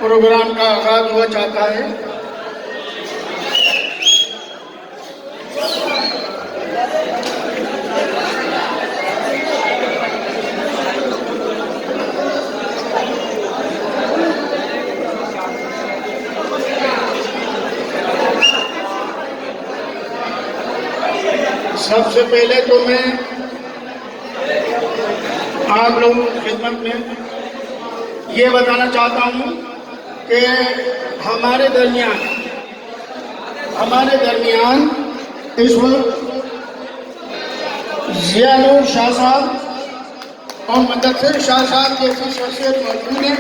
Programme का आगाज हुआ चाहता है। सबसे पहले तो मैं आप लोगों की खिदमत में ये बताना चाहता हूँ कि हमारे दरमियान इस वक्त जियानुर शाह साहब और मुदस्सिर शाह साहब जैसी शख्सियत मौजूद है।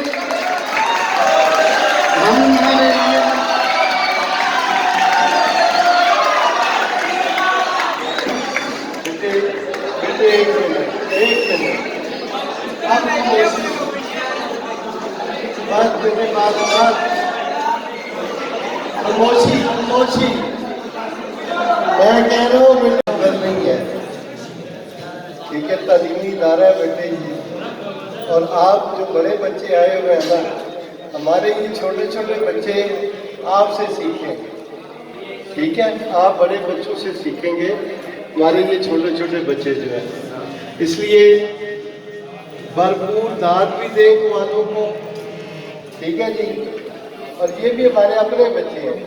हमारे लिए खामोशी मैं कह रहा हूँ बेटा नहीं है, ठीक है, तालीमी इदारा है बेटे जी। और आप जो बड़े बच्चे आए हुए हैं ना, हमारे ये छोटे छोटे बच्चे आपसे सीखें, ठीक है, आप बड़े बच्चों से सीखेंगे, हमारे ये छोटे छोटे बच्चे जो हैं। इसलिए भरपूर दाद भी दें वालों को, ठीक है जी। और ये भी हमारे अपने बच्चे हैं,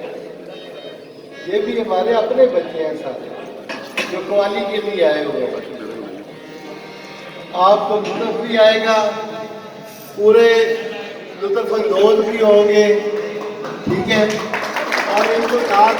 ये भी हमारे अपने बच्चे हैं सारे जो कवाली के लिए आए हुए हैं। आपको लुत्फ भी आएगा, पूरे लुत्फ अंदोज भी होंगे, ठीक है। और इनको दाद